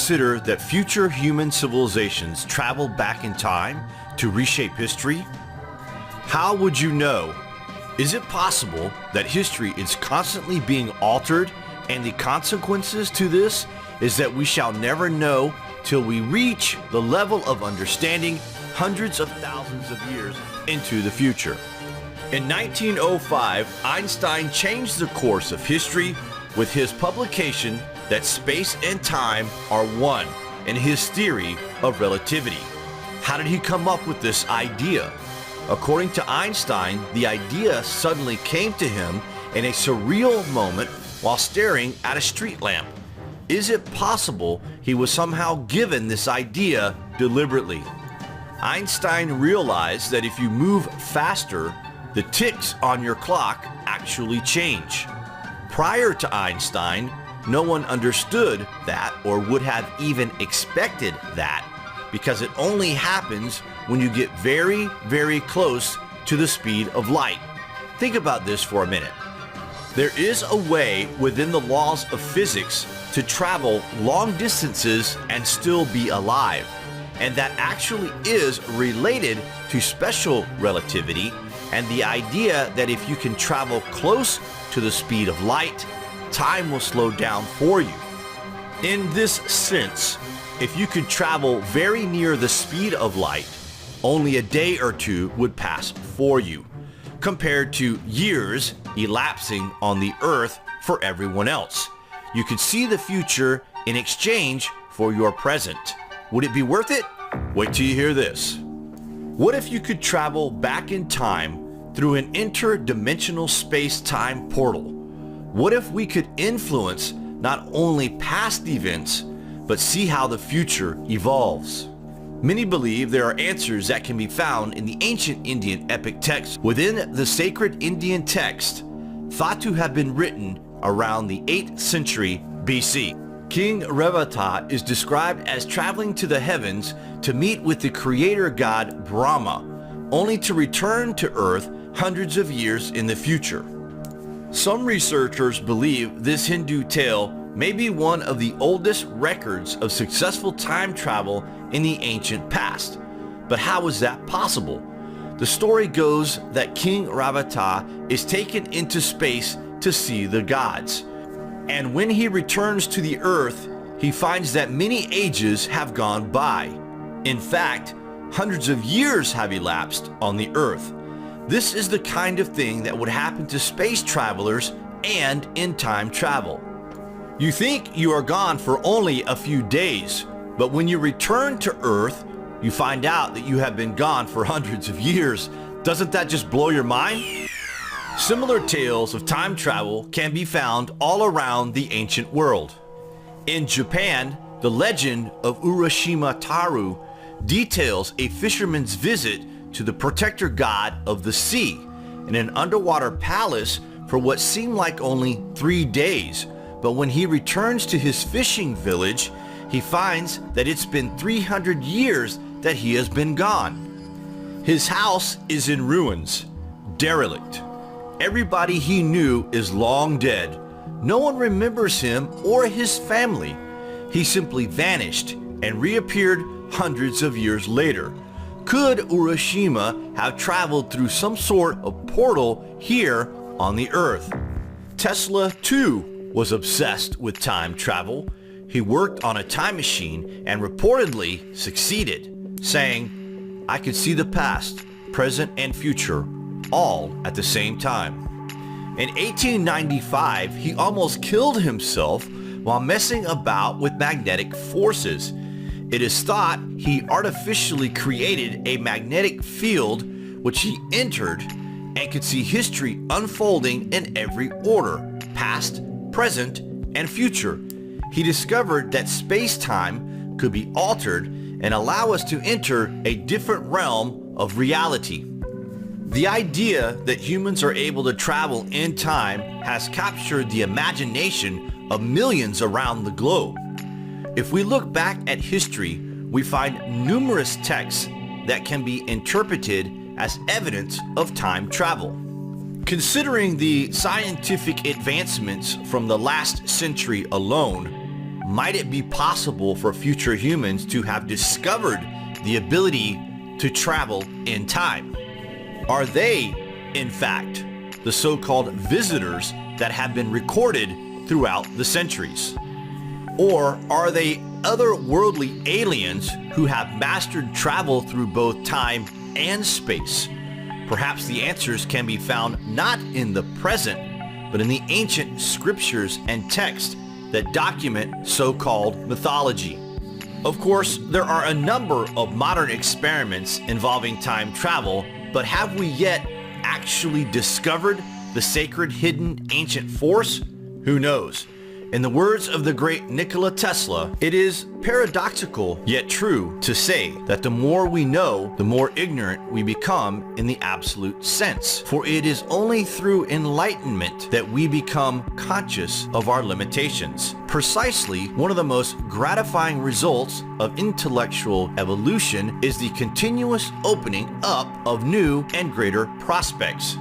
consider that future human civilizations travel back in time to reshape history? How would you know? Is it possible that history is constantly being altered, and the consequences to this is that we shall never know till we reach the level of understanding hundreds of thousands of years into the future? In 1905, Einstein changed the course of history with his publication that space and time are one in his theory of relativity. How did he come up with this idea? According to Einstein, the idea suddenly came to him in a surreal moment while staring at a street lamp. Is it possible he was somehow given this idea deliberately? Einstein realized that if you move faster, the ticks on your clock actually change. Prior to Einstein, no one understood that or would have even expected that, because it only happens when you get very, very close to the speed of light. Think about this for a minute. There is a way within the laws of physics to travel long distances and still be alive, and that actually is related to special relativity and the idea that if you can travel close to the speed of light, time will slow down for you. In this sense, if you could travel very near the speed of light, only a day or two would pass for you, compared to years elapsing on the earth for everyone else. You could see the future in exchange for your present. Would it be worth it? Wait till you hear this. What if you could travel back in time through an interdimensional space-time portal? What if we could influence not only past events, but see how the future evolves? Many believe there are answers that can be found in the ancient Indian epic texts within the sacred Indian text, thought to have been written around the 8th century BC. King Revata is described as traveling to the heavens to meet with the creator god Brahma, only to return to Earth hundreds of years in the future. Some researchers believe this Hindu tale may be one of the oldest records of successful time travel in the ancient past. But how is that possible? The story goes that King Revata is taken into space to see the gods. And when he returns to the earth, he finds that many ages have gone by. In fact, hundreds of years have elapsed on the earth. This is the kind of thing that would happen to space travelers and in time travel. You think you are gone for only a few days, but when you return to Earth, you find out that you have been gone for hundreds of years. Doesn't that just blow your mind? Similar tales of time travel can be found all around the ancient world. In Japan, the legend of Urashima Taru details a fisherman's visit to the protector god of the sea in an underwater palace for what seemed like only 3 days. But when he returns to his fishing village, he finds that it's been 300 years that he has been gone. His house is in ruins, derelict. Everybody he knew is long dead. No one remembers him or his family. He simply vanished and reappeared hundreds of years later. Could Urashima have traveled through some sort of portal here on the Earth? Tesla, too, was obsessed with time travel. He worked on a time machine and reportedly succeeded, saying, "I could see the past, present, and future all at the same time." In 1895, he almost killed himself while messing about with magnetic forces. It is thought he artificially created a magnetic field which he entered and could see history unfolding in every order, past, present, and future. He discovered that space-time could be altered and allow us to enter a different realm of reality. The idea that humans are able to travel in time has captured the imagination of millions around the globe. If we look back at history, we find numerous texts that can be interpreted as evidence of time travel. Considering the scientific advancements from the last century alone, might it be possible for future humans to have discovered the ability to travel in time? Are they, in fact, the so-called visitors that have been recorded throughout the centuries? Or are they otherworldly aliens who have mastered travel through both time and space? Perhaps the answers can be found not in the present, but in the ancient scriptures and texts that document so-called mythology. Of course, there are a number of modern experiments involving time travel, but have we yet actually discovered the sacred hidden ancient force? Who knows? In the words of the great Nikola Tesla, it is paradoxical yet true to say that the more we know, the more ignorant we become in the absolute sense. For it is only through enlightenment that we become conscious of our limitations. Precisely, one of the most gratifying results of intellectual evolution is the continuous opening up of new and greater prospects.